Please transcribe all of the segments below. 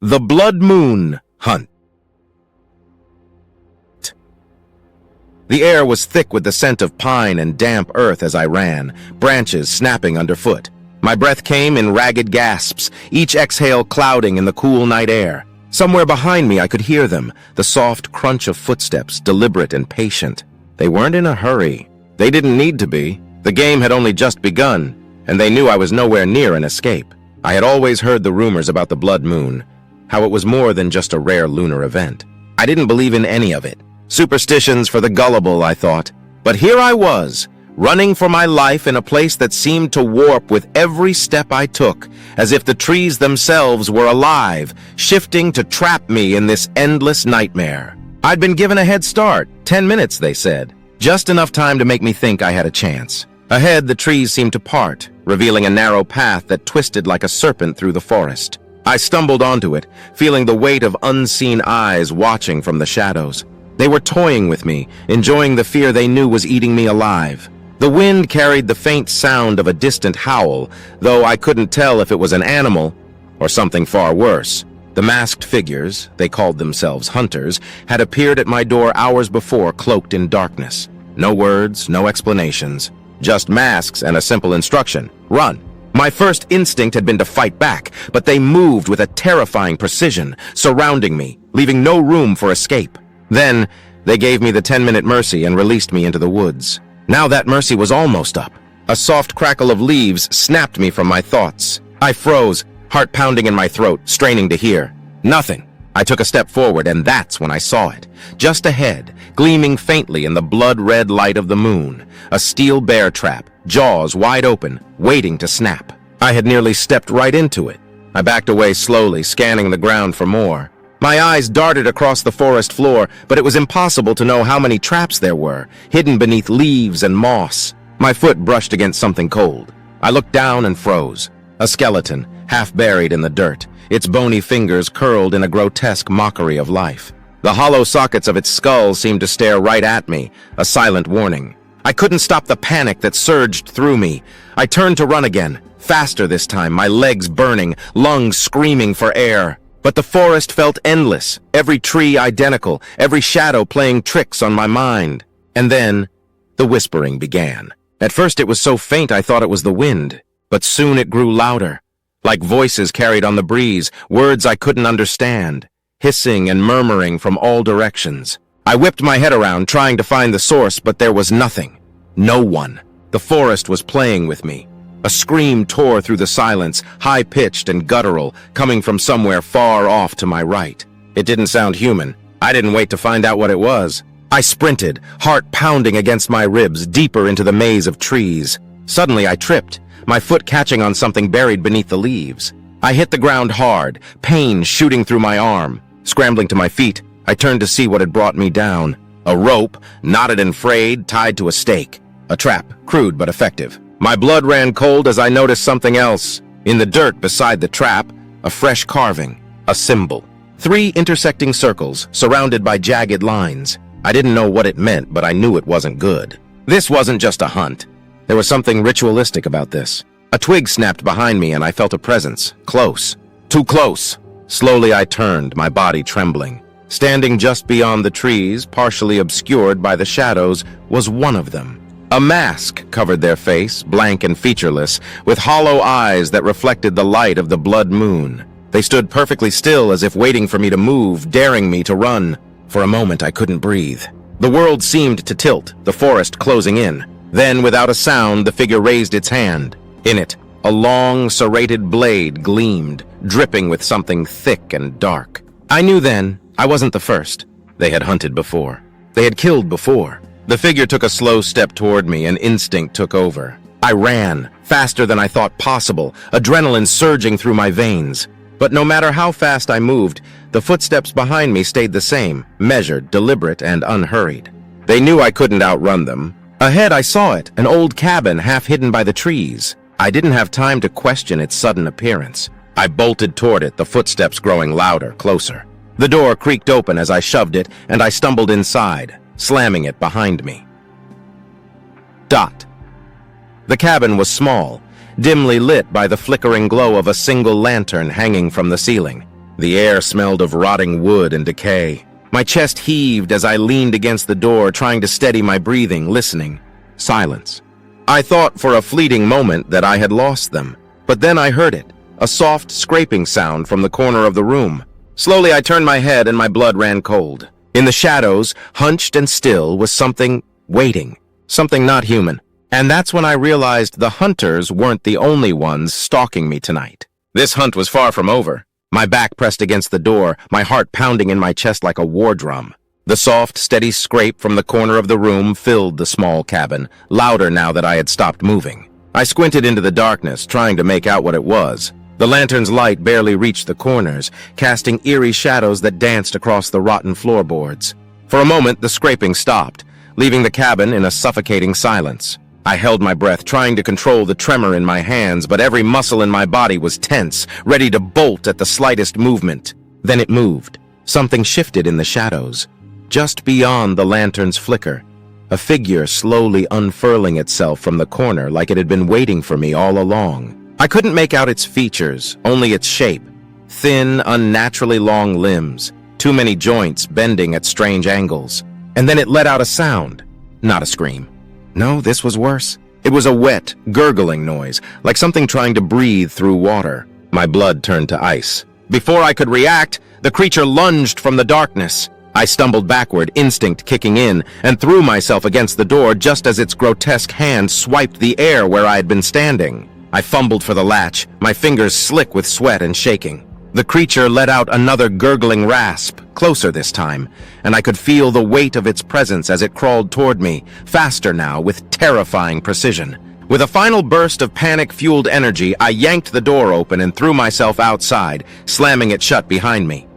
The Blood Moon Hunt. The air was thick with the scent of pine and damp earth as I ran, branches snapping underfoot. My breath came in ragged gasps, each exhale clouding in the cool night air. Somewhere behind me I could hear them, the soft crunch of footsteps, deliberate and patient. They weren't in a hurry. They didn't need to be. The game had only just begun, and they knew I was nowhere near an escape. I had always heard the rumors about the Blood Moon, how it was more than just a rare lunar event. I didn't believe in any of it. Superstitions for the gullible, I thought. But here I was, running for my life in a place that seemed to warp with every step I took, as if the trees themselves were alive, shifting to trap me in this endless nightmare. I'd been given a head start, 10 minutes, they said. Just enough time to make me think I had a chance. Ahead, the trees seemed to part, revealing a narrow path that twisted like a serpent through the forest. I stumbled onto it, feeling the weight of unseen eyes watching from the shadows. They were toying with me, enjoying the fear they knew was eating me alive. The wind carried the faint sound of a distant howl, though I couldn't tell if it was an animal or something far worse. The masked figures, they called themselves hunters, had appeared at my door hours before, cloaked in darkness. No words, no explanations, just masks and a simple instruction: run. My first instinct had been to fight back, but they moved with a terrifying precision, surrounding me, leaving no room for escape. Then, they gave me the 10-minute mercy and released me into the woods. Now that mercy was almost up. A soft crackle of leaves snapped me from my thoughts. I froze, heart pounding in my throat, straining to hear. Nothing. I took a step forward, and that's when I saw it. Just ahead, gleaming faintly in the blood-red light of the moon, a steel bear trap, jaws wide open, waiting to snap. I had nearly stepped right into it. I backed away slowly, scanning the ground for more. My eyes darted across the forest floor, but it was impossible to know how many traps there were, hidden beneath leaves and moss. My foot brushed against something cold. I looked down and froze. A skeleton, half buried in the dirt, its bony fingers curled in a grotesque mockery of life. The hollow sockets of its skull seemed to stare right at me, a silent warning. I couldn't stop the panic that surged through me. I turned to run again, faster this time, my legs burning, lungs screaming for air. But the forest felt endless, every tree identical, every shadow playing tricks on my mind. And then, the whispering began. At first it was so faint I thought it was the wind, but soon it grew louder, like voices carried on the breeze, words I couldn't understand, hissing and murmuring from all directions. I whipped my head around, trying to find the source, but there was nothing. No one. The forest was playing with me. A scream tore through the silence, high-pitched and guttural, coming from somewhere far off to my right. It didn't sound human. I didn't wait to find out what it was. I sprinted, heart pounding against my ribs, deeper into the maze of trees. Suddenly I tripped, my foot catching on something buried beneath the leaves. I hit the ground hard, pain shooting through my arm. Scrambling to my feet, I turned to see what had brought me down. A rope, knotted and frayed, tied to a stake. A trap, crude but effective. My blood ran cold as I noticed something else. In the dirt beside the trap, a fresh carving, a symbol. 3 intersecting circles, surrounded by jagged lines. I didn't know what it meant, but I knew it wasn't good. This wasn't just a hunt. There was something ritualistic about this. A twig snapped behind me and I felt a presence, close. Too close. Slowly I turned, my body trembling. Standing just beyond the trees, partially obscured by the shadows, was one of them. A mask covered their face, blank and featureless, with hollow eyes that reflected the light of the blood moon. They stood perfectly still as if waiting for me to move, daring me to run. For a moment I couldn't breathe. The world seemed to tilt, the forest closing in. Then, without a sound, the figure raised its hand. In it, a long, serrated blade gleamed, dripping with something thick and dark. I knew then I wasn't the first. They had hunted before. They had killed before. The figure took a slow step toward me, and instinct took over. I ran, faster than I thought possible, adrenaline surging through my veins. But no matter how fast I moved, the footsteps behind me stayed the same, measured, deliberate, and unhurried. They knew I couldn't outrun them. Ahead I saw it, an old cabin half hidden by the trees. I didn't have time to question its sudden appearance. I bolted toward it, the footsteps growing louder, closer. The door creaked open as I shoved it, and I stumbled inside, slamming it behind me. The cabin was small, dimly lit by the flickering glow of a single lantern hanging from the ceiling. The air smelled of rotting wood and decay. My chest heaved as I leaned against the door, trying to steady my breathing, listening. Silence. I thought for a fleeting moment that I had lost them, but then I heard it, a soft scraping sound from the corner of the room. Slowly I turned my head and my blood ran cold. In the shadows, hunched and still, was something waiting, something not human. And that's when I realized the hunters weren't the only ones stalking me tonight. This hunt was far from over. My back pressed against the door, my heart pounding in my chest like a war drum. The soft, steady scrape from the corner of the room filled the small cabin, louder now that I had stopped moving. I squinted into the darkness, trying to make out what it was. The lantern's light barely reached the corners, casting eerie shadows that danced across the rotten floorboards. For a moment, the scraping stopped, leaving the cabin in a suffocating silence. I held my breath, trying to control the tremor in my hands, but every muscle in my body was tense, ready to bolt at the slightest movement. Then it moved. Something shifted in the shadows. Just beyond the lantern's flicker, a figure slowly unfurling itself from the corner like it had been waiting for me all along. I couldn't make out its features, only its shape. Thin, unnaturally long limbs, too many joints bending at strange angles. And then it let out a sound, not a scream. No, this was worse. It was a wet, gurgling noise, like something trying to breathe through water. My blood turned to ice. Before I could react, the creature lunged from the darkness. I stumbled backward, instinct kicking in, and threw myself against the door just as its grotesque hand swiped the air where I had been standing. I fumbled for the latch, my fingers slick with sweat and shaking. The creature let out another gurgling rasp, closer this time, and I could feel the weight of its presence as it crawled toward me, faster now, with terrifying precision. With a final burst of panic-fueled energy, I yanked the door open and threw myself outside, slamming it shut behind me.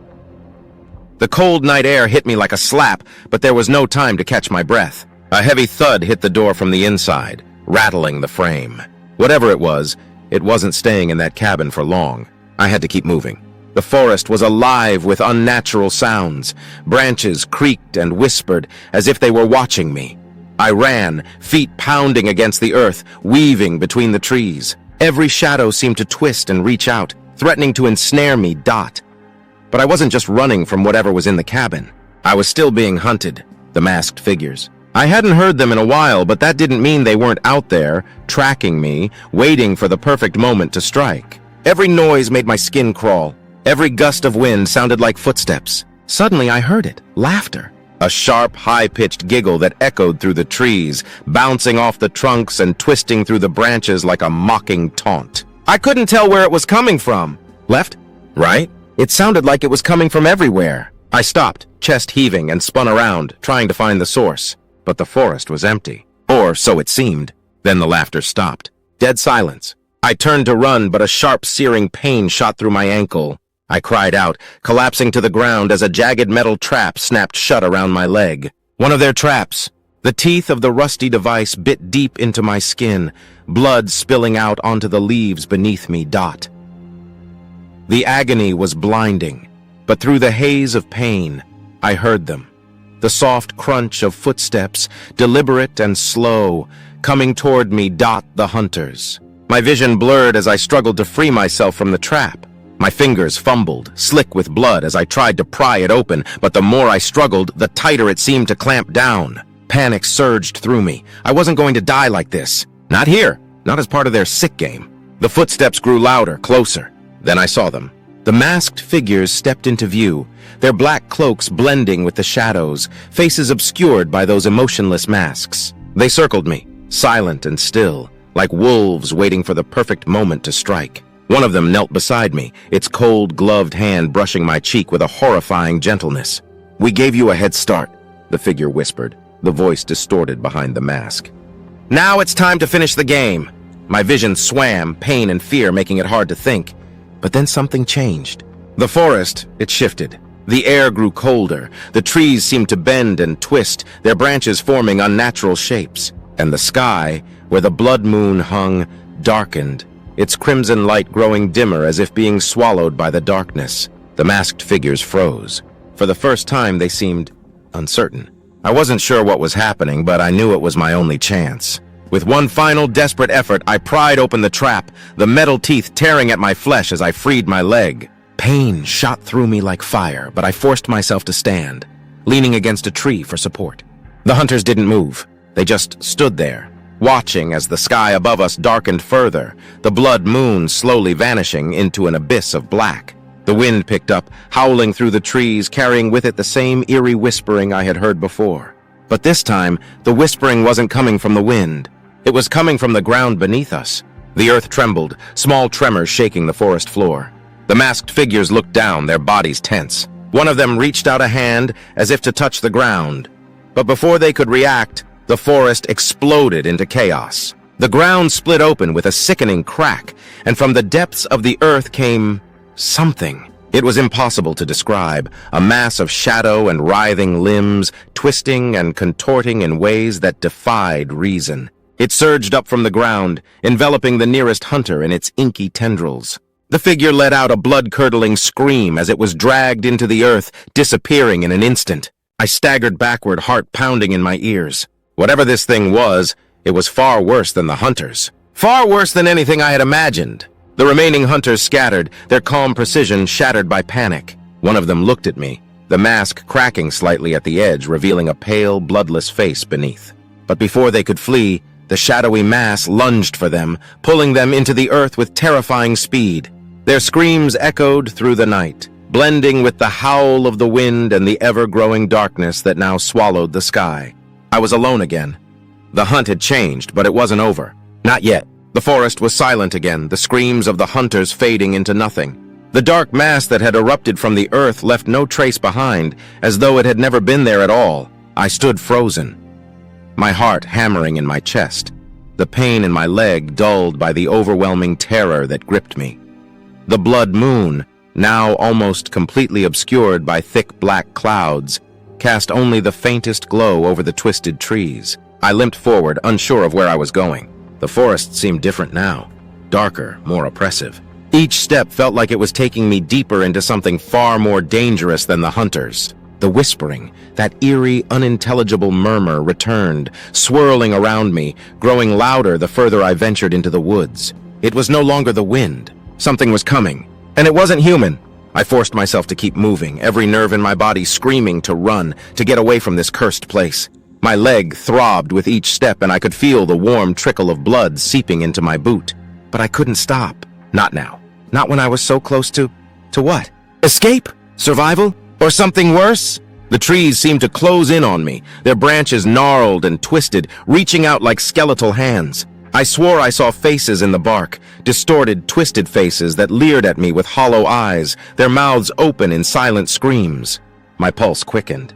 The cold night air hit me like a slap, but there was no time to catch my breath. A heavy thud hit the door from the inside, rattling the frame. Whatever it wasn't staying in that cabin for long. I had to keep moving. The forest was alive with unnatural sounds. Branches creaked and whispered as if they were watching me. I ran, feet pounding against the earth, weaving between the trees. Every shadow seemed to twist and reach out, threatening to ensnare me. But I wasn't just running from whatever was in the cabin. I was still being hunted, the masked figures. I hadn't heard them in a while, but that didn't mean they weren't out there, tracking me, waiting for the perfect moment to strike. Every noise made my skin crawl. Every gust of wind sounded like footsteps. Suddenly I heard it, laughter. A sharp, high-pitched giggle that echoed through the trees, bouncing off the trunks and twisting through the branches like a mocking taunt. I couldn't tell where it was coming from. Left? Right? It sounded like it was coming from everywhere. I stopped, chest heaving, and spun around, trying to find the source. But the forest was empty. Or so it seemed. Then the laughter stopped. Dead silence. I turned to run, but a sharp, searing pain shot through my ankle. I cried out, collapsing to the ground as a jagged metal trap snapped shut around my leg. One of their traps. The teeth of the rusty device bit deep into my skin, blood spilling out onto the leaves beneath me. The agony was blinding, but through the haze of pain, I heard them. The soft crunch of footsteps, deliberate and slow, coming toward me. The hunters. My vision blurred as I struggled to free myself from the trap. My fingers fumbled, slick with blood as I tried to pry it open, but the more I struggled, the tighter it seemed to clamp down. Panic surged through me. I wasn't going to die like this. Not here. Not as part of their sick game. The footsteps grew louder, closer. Then I saw them. The masked figures stepped into view, their black cloaks blending with the shadows, faces obscured by those emotionless masks. They circled me, silent and still, like wolves waiting for the perfect moment to strike. One of them knelt beside me, its cold, gloved hand brushing my cheek with a horrifying gentleness. "We gave you a head start," the figure whispered, the voice distorted behind the mask. "Now it's time to finish the game." My vision swam, pain and fear making it hard to think. But then something changed. The forest, it shifted. The air grew colder. The trees seemed to bend and twist, their branches forming unnatural shapes. And the sky, where the blood moon hung, darkened, its crimson light growing dimmer as if being swallowed by the darkness. The masked figures froze. For the first time, they seemed uncertain. I wasn't sure what was happening, but I knew it was my only chance. With one final desperate effort, I pried open the trap, the metal teeth tearing at my flesh as I freed my leg. Pain shot through me like fire, but I forced myself to stand, leaning against a tree for support. The hunters didn't move. They just stood there, watching as the sky above us darkened further, the blood moon slowly vanishing into an abyss of black. The wind picked up, howling through the trees, carrying with it the same eerie whispering I had heard before. But this time, the whispering wasn't coming from the wind. It was coming from the ground beneath us. The earth trembled, small tremors shaking the forest floor. The masked figures looked down, their bodies tense. One of them reached out a hand as if to touch the ground. But before they could react, the forest exploded into chaos. The ground split open with a sickening crack, and from the depths of the earth came something. It was impossible to describe, a mass of shadow and writhing limbs, twisting and contorting in ways that defied reason. It surged up from the ground, enveloping the nearest hunter in its inky tendrils. The figure let out a blood-curdling scream as it was dragged into the earth, disappearing in an instant. I staggered backward, heart pounding in my ears. Whatever this thing was, it was far worse than the hunters. Far worse than anything I had imagined. The remaining hunters scattered, their calm precision shattered by panic. One of them looked at me, the mask cracking slightly at the edge, revealing a pale, bloodless face beneath. But before they could flee, the shadowy mass lunged for them, pulling them into the earth with terrifying speed. Their screams echoed through the night, blending with the howl of the wind and the ever-growing darkness that now swallowed the sky. I was alone again. The hunt had changed, but it wasn't over. Not yet. The forest was silent again, the screams of the hunters fading into nothing. The dark mass that had erupted from the earth left no trace behind, as though it had never been there at all. I stood frozen, my heart hammering in my chest, the pain in my leg dulled by the overwhelming terror that gripped me. The blood moon, now almost completely obscured by thick black clouds, cast only the faintest glow over the twisted trees. I limped forward, unsure of where I was going. The forest seemed different now, darker, more oppressive. Each step felt like it was taking me deeper into something far more dangerous than the hunters. The whispering, that eerie, unintelligible murmur returned, swirling around me, growing louder the further I ventured into the woods. It was no longer the wind. Something was coming, and it wasn't human. I forced myself to keep moving, every nerve in my body screaming to run, to get away from this cursed place. My leg throbbed with each step, and I could feel the warm trickle of blood seeping into my boot. But I couldn't stop. Not now. Not when I was so close to what? Escape? Survival? Or something worse? The trees seemed to close in on me, their branches gnarled and twisted, reaching out like skeletal hands. I swore I saw faces in the bark, distorted, twisted faces that leered at me with hollow eyes, their mouths open in silent screams. My pulse quickened.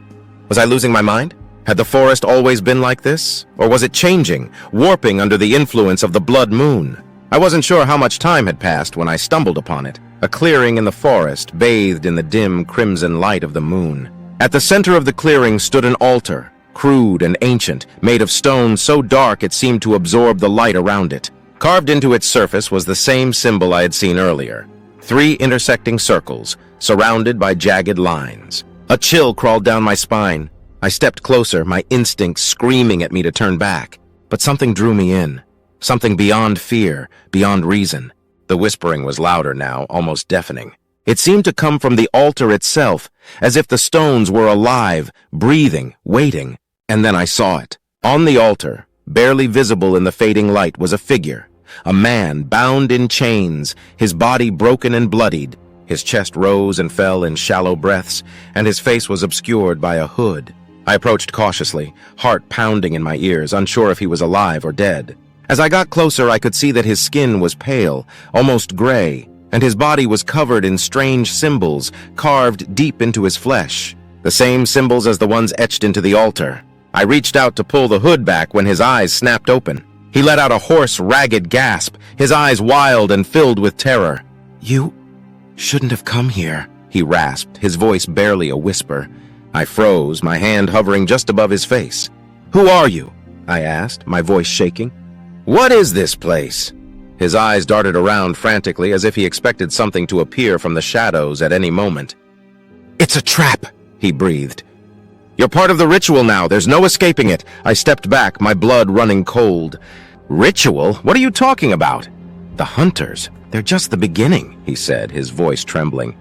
Was I losing my mind? Had the forest always been like this? Or was it changing, warping under the influence of the blood moon? I wasn't sure how much time had passed when I stumbled upon it, a clearing in the forest, bathed in the dim crimson light of the moon. At the center of the clearing stood an altar, crude and ancient, made of stone so dark it seemed to absorb the light around it. Carved into its surface was the same symbol I had seen earlier. 3 intersecting circles, surrounded by jagged lines. A chill crawled down my spine. I stepped closer, my instincts screaming at me to turn back. But something drew me in. Something beyond fear, beyond reason. The whispering was louder now, almost deafening. It seemed to come from the altar itself, as if the stones were alive, breathing, waiting. And then I saw it. On the altar, barely visible in the fading light, was a figure. A man bound in chains, his body broken and bloodied. His chest rose and fell in shallow breaths, and his face was obscured by a hood. I approached cautiously, heart pounding in my ears, unsure if he was alive or dead. As I got closer, I could see that his skin was pale, almost gray, and his body was covered in strange symbols carved deep into his flesh, the same symbols as the ones etched into the altar. I reached out to pull the hood back when his eyes snapped open. He let out a hoarse, ragged gasp, his eyes wild and filled with terror. "You shouldn't have come here," he rasped, his voice barely a whisper. I froze, my hand hovering just above his face. "Who are you?" I asked, my voice shaking. "What is this place?" His eyes darted around frantically as if he expected something to appear from the shadows at any moment. "It's a trap," he breathed. "You're part of the ritual now. There's no escaping it." I stepped back, my blood running cold. "Ritual? What are you talking about?" "The hunters. They're just the beginning," he said, his voice trembling.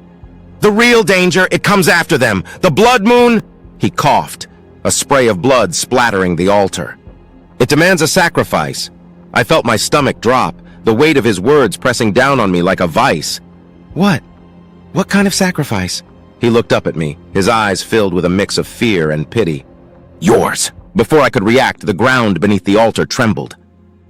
The real danger, it comes after them. The blood moon! He coughed, a spray of blood splattering the altar. It demands a sacrifice. I felt my stomach drop, the weight of his words pressing down on me like a vice. What? What kind of sacrifice? He looked up at me, his eyes filled with a mix of fear and pity. Yours! Before I could react, the ground beneath the altar trembled.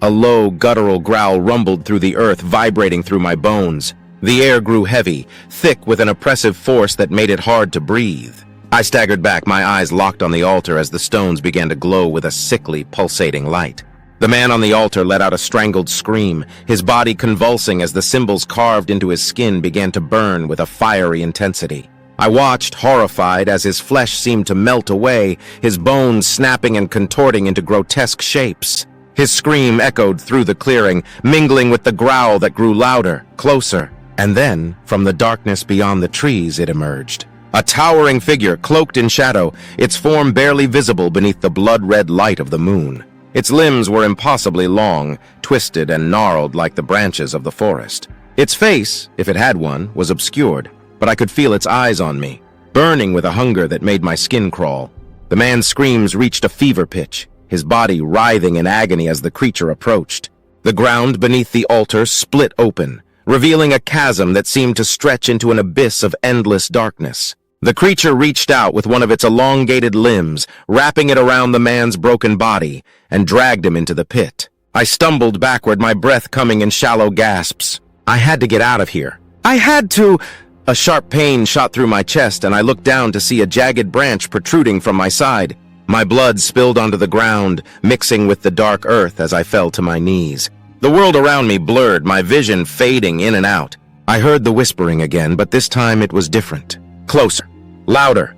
A low, guttural growl rumbled through the earth, vibrating through my bones. The air grew heavy, thick with an oppressive force that made it hard to breathe. I staggered back, my eyes locked on the altar as the stones began to glow with a sickly, pulsating light. The man on the altar let out a strangled scream, his body convulsing as the symbols carved into his skin began to burn with a fiery intensity. I watched, horrified, as his flesh seemed to melt away, his bones snapping and contorting into grotesque shapes. His scream echoed through the clearing, mingling with the growl that grew louder, closer. And then, from the darkness beyond the trees, it emerged. A towering figure, cloaked in shadow, its form barely visible beneath the blood-red light of the moon. Its limbs were impossibly long, twisted and gnarled like the branches of the forest. Its face, if it had one, was obscured, but I could feel its eyes on me, burning with a hunger that made my skin crawl. The man's screams reached a fever pitch, his body writhing in agony as the creature approached. The ground beneath the altar split open, revealing a chasm that seemed to stretch into an abyss of endless darkness. The creature reached out with one of its elongated limbs, wrapping it around the man's broken body, and dragged him into the pit. I stumbled backward, my breath coming in shallow gasps. I had to get out of here. I had to! A sharp pain shot through my chest, and I looked down to see a jagged branch protruding from my side. My blood spilled onto the ground, mixing with the dark earth as I fell to my knees. The world around me blurred, my vision fading in and out. I heard the whispering again, but this time it was different. Closer. Louder.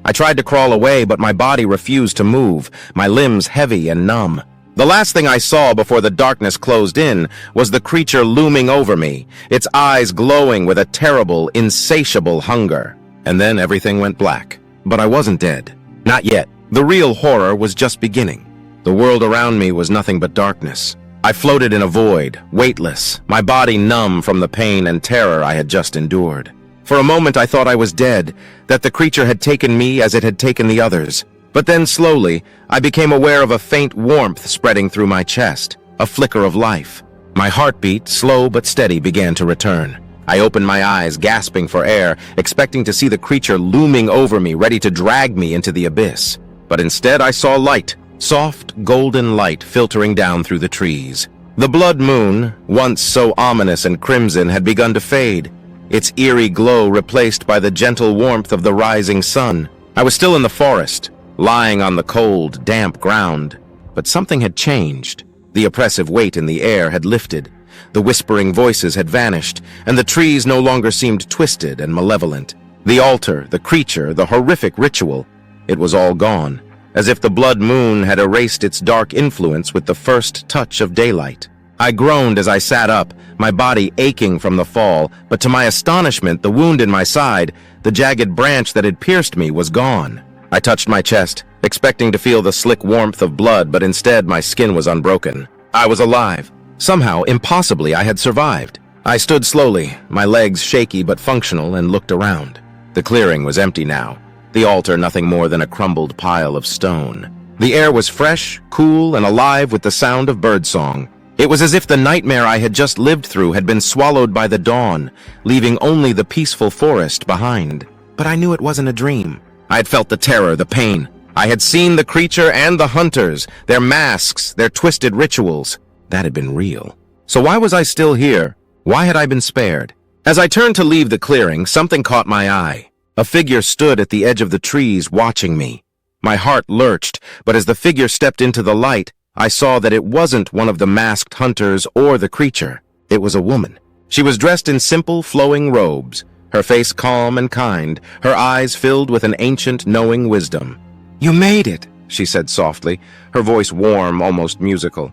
I tried to crawl away, but my body refused to move, my limbs heavy and numb. The last thing I saw before the darkness closed in was the creature looming over me, its eyes glowing with a terrible, insatiable hunger. And then everything went black. But I wasn't dead. Not yet. The real horror was just beginning. The world around me was nothing but darkness. I floated in a void, weightless, my body numb from the pain and terror I had just endured. For a moment I thought I was dead, that the creature had taken me as it had taken the others. But then slowly, I became aware of a faint warmth spreading through my chest, a flicker of life. My heartbeat, slow but steady, began to return. I opened my eyes, gasping for air, expecting to see the creature looming over me, ready to drag me into the abyss. But instead I saw light, soft, golden light filtering down through the trees. The blood moon, once so ominous and crimson, had begun to fade, its eerie glow replaced by the gentle warmth of the rising sun. I was still in the forest, lying on the cold, damp ground, but something had changed. The oppressive weight in the air had lifted, the whispering voices had vanished, and the trees no longer seemed twisted and malevolent. The altar, the creature, the horrific ritual, it was all gone, as if the blood moon had erased its dark influence with the first touch of daylight. I groaned as I sat up, my body aching from the fall, but to my astonishment, the wound in my side, the jagged branch that had pierced me, was gone. I touched my chest, expecting to feel the slick warmth of blood, but instead my skin was unbroken. I was alive. Somehow, impossibly, I had survived. I stood slowly, my legs shaky but functional, and looked around. The clearing was empty now, the altar nothing more than a crumbled pile of stone. The air was fresh, cool, and alive with the sound of birdsong. It was as if the nightmare I had just lived through had been swallowed by the dawn, leaving only the peaceful forest behind. But I knew it wasn't a dream. I had felt the terror, the pain. I had seen the creature and the hunters, their masks, their twisted rituals. That had been real. So why was I still here? Why had I been spared? As I turned to leave the clearing, something caught my eye. A figure stood at the edge of the trees, watching me. My heart lurched, but as the figure stepped into the light, I saw that it wasn't one of the masked hunters or the creature. It was a woman. She was dressed in simple, flowing robes, her face calm and kind, her eyes filled with an ancient, knowing wisdom. "You made it," she said softly, her voice warm, almost musical.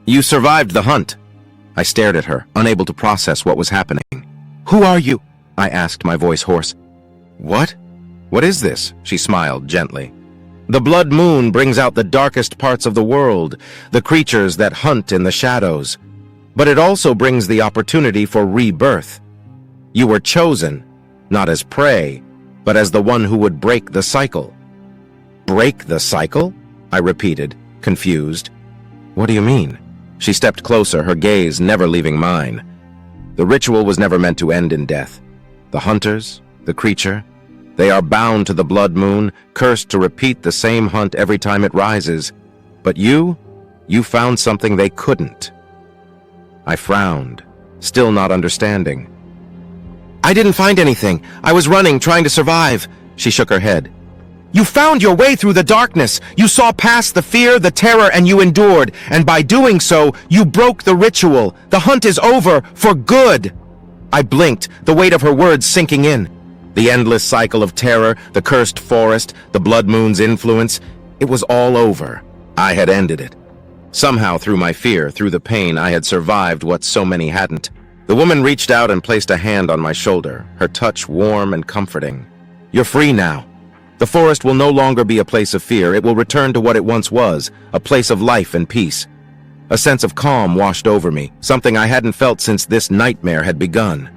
"You survived the hunt." I stared at her, unable to process what was happening. "Who are you?" I asked, my voice hoarse. "What? What is this?" she smiled gently. "The blood moon brings out the darkest parts of the world, the creatures that hunt in the shadows. But it also brings the opportunity for rebirth. You were chosen. not as prey, but as the one who would break the cycle. Break the cycle? I repeated, confused. What do you mean? She stepped closer, her gaze never leaving mine. The ritual was never meant to end in death. The hunters, the creature, they are bound to the blood moon, cursed to repeat the same hunt every time it rises. But you found something they couldn't. I frowned, still not understanding. I didn't find anything. I was running, trying to survive. She shook her head. You found your way through the darkness. You saw past the fear, the terror, and you endured. And by doing so, you broke the ritual. The hunt is over, for good. I blinked, the weight of her words sinking in. The endless cycle of terror, the cursed forest, the blood moon's influence, it was all over. I had ended it. Somehow, through my fear, through the pain, I had survived what so many hadn't. The woman reached out and placed a hand on my shoulder, her touch warm and comforting. You're free now. The forest will no longer be a place of fear. It will return to what it once was, a place of life and peace. A sense of calm washed over me, something I hadn't felt since this nightmare had begun.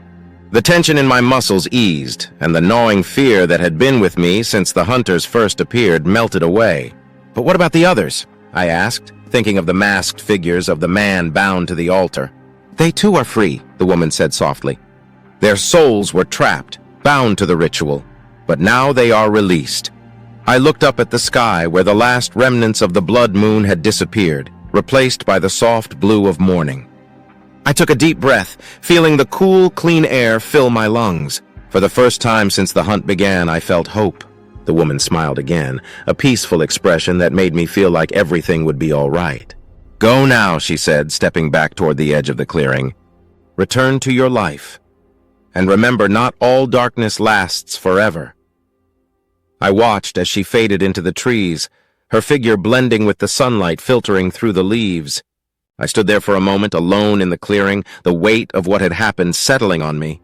The tension in my muscles eased, and the gnawing fear that had been with me since the hunters first appeared melted away. But what about the others? I asked, thinking of the masked figures of the man bound to the altar. They too are free, the woman said softly. Their souls were trapped, bound to the ritual, but now they are released. I looked up at the sky where the last remnants of the blood moon had disappeared, replaced by the soft blue of morning. I took a deep breath, feeling the cool, clean air fill my lungs. For the first time since the hunt began, I felt hope. The woman smiled again, a peaceful expression that made me feel like everything would be all right. Go now, she said, stepping back toward the edge of the clearing. Return to your life. And remember, not all darkness lasts forever. I watched as she faded into the trees, her figure blending with the sunlight filtering through the leaves. I stood there for a moment, alone in the clearing, the weight of what had happened settling on me.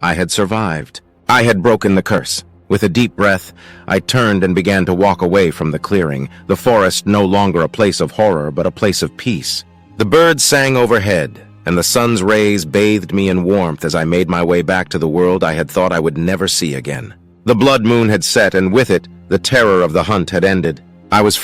I had survived. I had broken the curse. With a deep breath, I turned and began to walk away from the clearing, the forest no longer a place of horror, but a place of peace. The birds sang overhead, and the sun's rays bathed me in warmth as I made my way back to the world I had thought I would never see again. The blood moon had set, and with it, the terror of the hunt had ended. I was